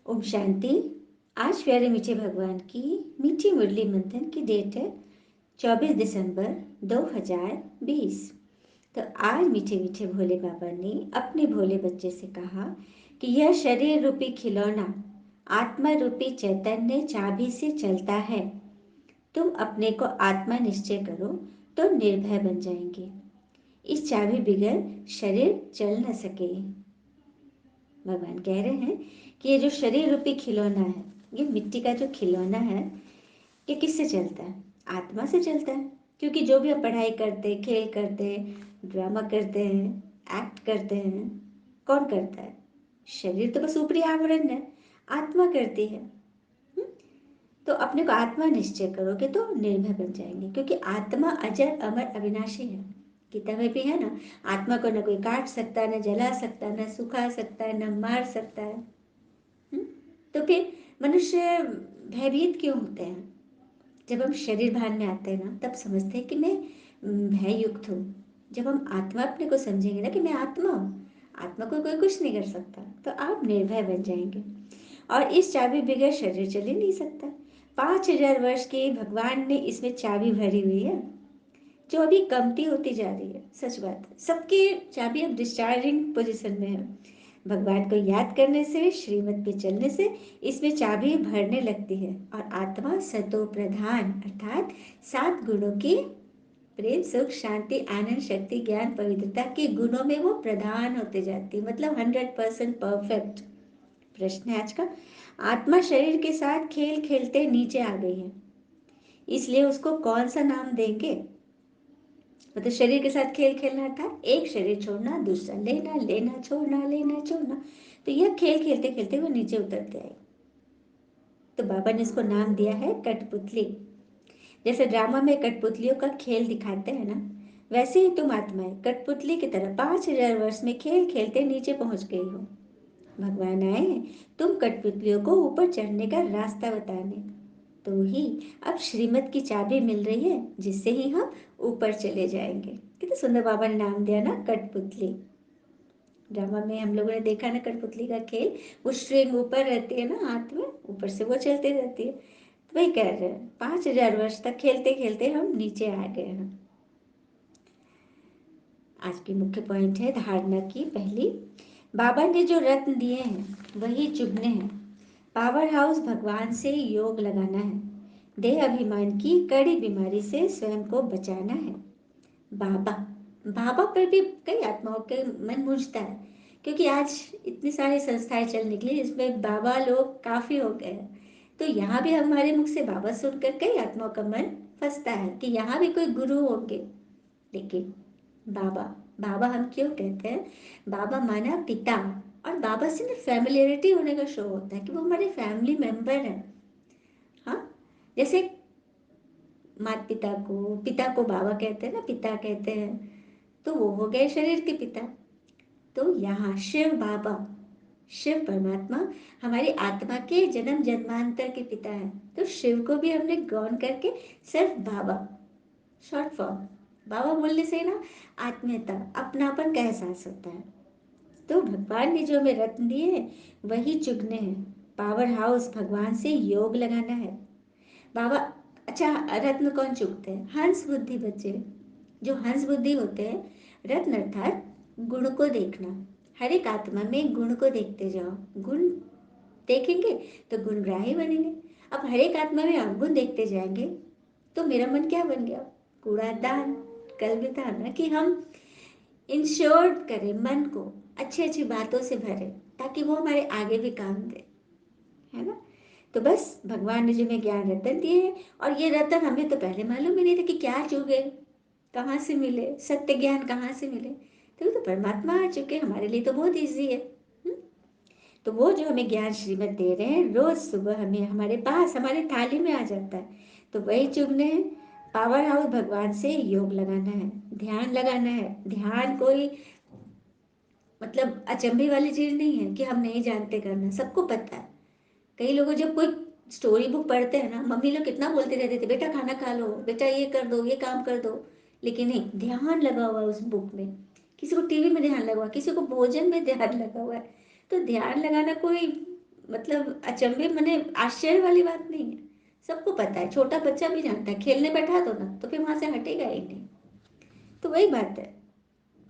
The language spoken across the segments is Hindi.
ओम शांति। आज प्यारे मीठे भगवान की मीठी मुरली मंथन की डेट है 24 दिसंबर 2020। तो आज मीठे मीठे भोले बाबा ने अपने भोले बच्चे से कहा कि यह शरीर रूपी खिलौना आत्मा रूपी चैतन्य चाबी से चलता है। तुम अपने को आत्मा निश्चय करो तो निर्भय बन जाएंगे। इस चाबी बगैर शरीर चल न सके। भगवान कह रहे हैं कि ये जो शरीर रूपी खिलौना है, ये मिट्टी का जो खिलौना है, ये किससे चलता है? आत्मा से चलता है। क्योंकि जो भी हम पढ़ाई करते हैं, खेल करते हैं, ड्रामा करते हैं, एक्ट करते हैं, कौन करता है? शरीर तो बस ऊपरी आवरण है, आत्मा करती है। हम्म? तो अपने को आत्मा निश्चय करोगे तो निर्भय बन जाएंगे, क्योंकि आत्मा अजर अमर अविनाशी है। गीता में भी है ना, आत्मा को न कोई काट सकता, न जला सकता, न सुखा सकता है, न मार सकता है। हम्म? तो फिर मनुष्य भयभीत क्यों होते हैं? जब हम शरीर भान में आते हैं ना, तब समझते हैं कि मैं भय युक्त हूँ। जब हम आत्मा अपने को समझेंगे ना कि मैं आत्मा हूँ, आत्मा को कोई कुछ नहीं कर सकता, तो आप निर्भय बन जाएंगे। और इस चाबी बगैर शरीर चल ही नहीं सकता। 5000 वर्ष की भगवान ने इसमें चाबी भरी हुई है, जो अभी कमती होती जा रही है। सच बात है, सबकी चाबी अब डिस्चार्जिंग पोजीशन में है। भगवान को याद करने से, श्रीमत पे चलने से इसमें चाबी भरने लगती है और आत्मा सतो प्रधान अर्थात 7 गुणों की प्रेम सुख शांति आनंद शक्ति ज्ञान पवित्रता के गुणों में वो प्रधान होते जाती है, मतलब 100% परफेक्ट। प्रश्न है आज का, आत्मा शरीर के साथ खेल खेलते नीचे आ गई है, इसलिए उसको कौन सा नाम देंगे? मतलब शरीर के साथ खेल खेलना था, एक शरीर छोड़ना, दूसरा लेना, लेना छोड़ना, लेना छोड़ना। तो यह खेल खेलते खेलते वो नीचे उतरते आए। तो बाबा ने इसको नाम दिया है कठपुतली। जैसे ड्रामा में कठपुतलियों का खेल दिखाते हैं ना, वैसे ही तुम आत्माएं कठपुतली की तरह 5000 वर्ष में खेल खेलते नीचे पहुंच गई हो। भगवान आए हैं तुम कठपुतलियों को ऊपर चढ़ने का रास्ता बताने। तो ही अब श्रीमत की चाबी मिल रही है, जिससे ही हम ऊपर चले जाएंगे। कितने सुंदर बाबा ने नाम दिया ना, कठपुतली। ड्रामा में हम लोगों ने देखा ना कठपुतली का खेल, वो स्ट्रिंग ऊपर रहती है ना हाथ में, ऊपर से वो चलती रहती है। तो वही कह रहे हैं, 5000 वर्ष तक खेलते खेलते हम नीचे आ गए हैं। आज की मुख्य पॉइंट है धारणा की पहली, बाबा ने जो रत्न दिए हैं वही चुभने हैं। पावर हाउस भगवान से योग लगाना है, देह अभिमान की कड़ी बीमारी से स्वयं को बचाना है। बाबा, बाबा पर भी कई आत्माओं के मन मूंझता है, क्योंकि आज इतनी सारी संस्थाएं चल निकली जिसमें बाबा लोग काफी हो गए हैं। तो यहाँ भी हमारे मुख से बाबा सुनकर कई आत्माओं का मन फंसता है कि यहाँ भी कोई गुरु होंगे। लेकिन बाबा, बाबा हम क्यों कहते हैं? बाबा माना पिता, और बाबा से ना फैमिलियरिटी होने का शो होता है कि वो हमारे फैमिली मेंबर हैं। हाँ, जैसे माता पिता को बाबा कहते हैं ना, पिता कहते हैं, तो वो हो गए शरीर के पिता। तो यहाँ शिव बाबा, शिव परमात्मा हमारी आत्मा के जन्म जन्मांतर के पिता है। तो शिव को भी हमने गौण करके सिर्फ बाबा, शॉर्ट फॉर्म बाबा बोलने से ना आत्मीयता, अपनापन का एहसास होता है। तो भगवान ने जो हमें रत्न दिए हैं वही चुगने हैं। पावर हाउस भगवान से योग लगाना है। बाबा, अच्छा, रत्न कौन चुगते हैं? हंस बुद्धि बच्चे, जो हंस बुद्धि होते हैं। रत्न अर्थात गुण को देखना। हर एक आत्मा में गुण को देखते जाओ, गुण देखेंगे तो गुणग्राही बनेंगे। अब हर एक आत्मा में अवगुण देखते जाएंगे तो मेरा मन क्या बन गया? कूड़ादान। कल भी था ना कि हम इंश्योर करें मन को, अच्छी अच्छी बातों से भरे, ताकि वो हमारे आगे भी काम दे, है ना? तो बस भगवान ने जो हमें ज्ञान रतन दिए हैं, और ये रतन हमें तो पहले मालूम ही नहीं था कि क्या चुगे, कहाँ से मिले, सत्य ज्ञान कहाँ से मिले। तो परमात्मा आ चुके, हमारे लिए तो बहुत ईजी है। हम्म? तो वो जो हमें ज्ञान श्रीमत दे रहे हैं, रोज सुबह हमें हमारे पास हमारी थाली में आ जाता है। तो वही चुगने हैं। पावर हाउस भगवान से योग लगाना है, ध्यान लगाना है। ध्यान कोई मतलब अचंभे वाली चीज नहीं है कि हम नहीं जानते करना, सबको पता है। कई लोग जब कोई स्टोरी बुक पढ़ते हैं ना, मम्मी लोग कितना बोलते रहते थे, बेटा खाना खा लो, बेटा ये कर दो, ये काम कर दो। लेकिन नहीं, ध्यान लगा हुआ है उस बुक में। किसी को टीवी में ध्यान लगा हुआ है, किसी को भोजन में ध्यान लगा हुआ है। तो ध्यान लगाना कोई मतलब अचंभे मने आश्चर्य वाली बात नहीं है। सबको पता है, छोटा बच्चा भी जानता है, खेलने बैठा दो ना तो फिर वहां से हटेगा ही नहीं। तो वही बात है,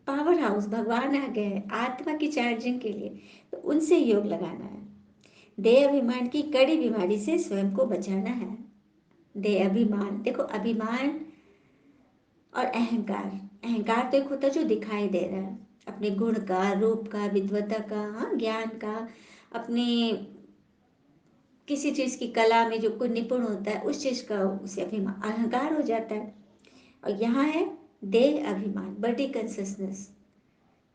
पावर हाउस भगवान आ गए हैं आत्मा की चार्जिंग के लिए, तो उनसे योग लगाना है। देह अभिमान की कड़ी बीमारी से स्वयं को बचाना है। देह अभिमान, देखो अभिमान और अहंकार, अहंकार तो एक होता है जो दिखाई दे रहा है, अपने गुण का, रूप का, विद्वता का, हाँ ज्ञान का, अपने किसी चीज की कला में जो कोई निपुण होता है उस चीज का उसे अभिमान अहंकार हो जाता है। और यहाँ है देह अभिमान, बॉडी कंसियसनेस।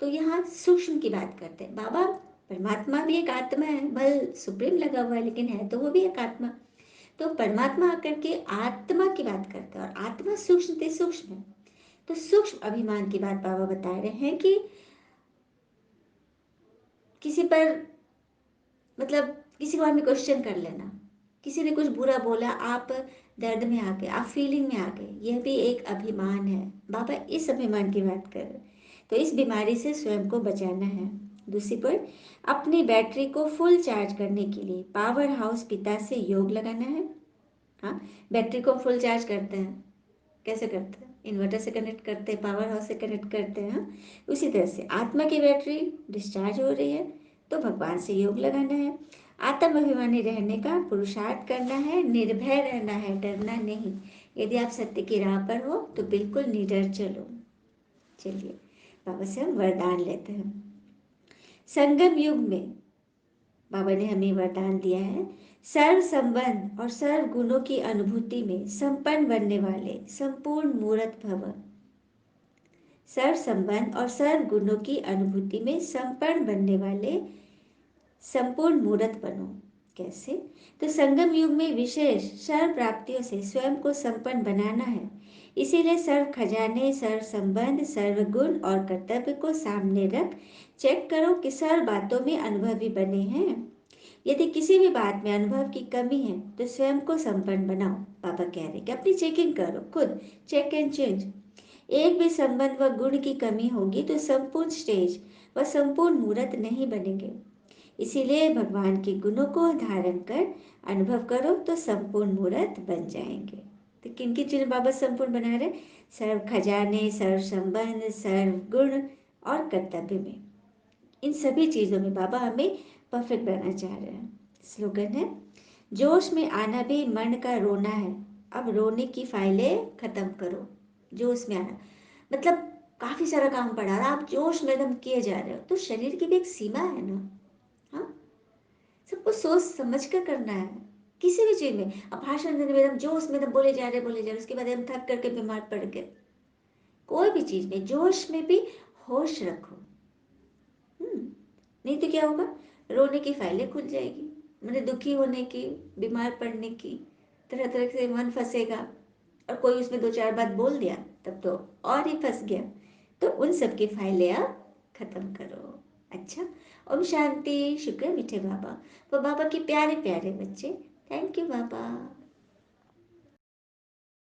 तो यहाँ सूक्ष्म की बात करते हैं बाबा। परमात्मा भी एक आत्मा है, बल सुप्रीम लगा हुआ है लेकिन है तो वो भी एक आत्मा। तो परमात्मा आकर के आत्मा की बात करते हैं, और आत्मा सूक्ष्म से सूक्ष्म है। तो सूक्ष्म अभिमान की बात बाबा बता रहे हैं कि किसी पर, मतलब किसी के बारे में क्वेश्चन कर लेना, किसी ने कुछ बुरा बोला, आप दर्द में आ गए, आप फीलिंग में आ गए, यह भी एक अभिमान है। बाबा इस अभिमान की बात कर रहे हैं। तो इस बीमारी से स्वयं को बचाना है। दूसरी पॉइंट, अपनी बैटरी को फुल चार्ज करने के लिए पावर हाउस पिता से योग लगाना है। हाँ, बैटरी को फुल चार्ज करते हैं, कैसे करते हैं? इन्वर्टर से कनेक्ट करते हैं, पावर हाउस से कनेक्ट करते हैं, हाँ? उसी तरह से आत्मा की बैटरी डिस्चार्ज हो रही है तो भगवान से योग लगाना है। आत्म अभिमानी रहने का पुरुषार्थ करना है, निर्भय रहना है, डरना नहीं। यदि आप सत्य की राह पर हो तो बिल्कुल निडर चलो। चलिए बाबा से हम वरदान लेते हैं। संगम युग में बाबा ने हमें वरदान दिया है, सर्व संबंध और सर्व गुणों की अनुभूति में संपन्न बनने वाले संपूर्ण मूर्त भव। सर्व संबंध और सर्व गुणों की अनुभूति में संपन्न बनने वाले संपूर्ण मूर्त बनो। कैसे? तो संगम युग में विशेष सर्व प्राप्तियों से स्वयं को संपन्न बनाना है। इसीलिए सर्व खजाने, सर्व संबंध, सर्व गुण और कर्तव्य को सामने रख चेक करो कि सर्व बातों में अनुभवी बने हैं। यदि किसी भी बात में अनुभव की कमी है तो स्वयं को संपन्न बनाओ। पापा कह रहे कि अपनी चेकिंग करो, खुद चेक एंड चेंज। एक भी संबंध व गुण की कमी होगी तो संपूर्ण स्टेज व संपूर्ण मूर्त नहीं बनेंगे। इसीलिए भगवान के गुणों को धारण कर अनुभव करो तो संपूर्ण मूर्त बन जाएंगे। तो किन किन चीज़ों बाबा संपूर्ण बना रहे? सर्व खजाने, सर्व संबंध, सर्व गुण और कर्तव्य में, इन सभी चीज़ों में बाबा हमें परफेक्ट बनना चाह रहे हैं। स्लोगन है, जोश में आना भी मन का रोना है, अब रोने की फाइलें खत्म करो। जोश में आना मतलब काफ़ी सारा काम पड़ा और आप जोश में एकदम किए जा रहे हो, तो शरीर की भी एक सीमा है ना। हाँ, सबको सोच समझ कर करना है। किसी भी चीज़ में अब भाषण देने में एकदम जोश में एकदम बोले जा रहे, उसके बाद हम थक करके बीमार पड़ गए। कोई भी चीज़ में जोश में भी होश रखो। नहीं तो क्या होगा? रोने की फाइलें खुल जाएगी, मैंने दुखी होने की, बीमार पड़ने की, तरह तरह से मन फंसेगा। और कोई उसमें दो चार बात बोल दिया तब तो और ही फंस गया। तो उन सब की फाइलें आप खत्म करो। अच्छा, ओम शांति। शुक्र मीठे बाबा, वो बाबा के प्यारे प्यारे बच्चे। Thank you Baba.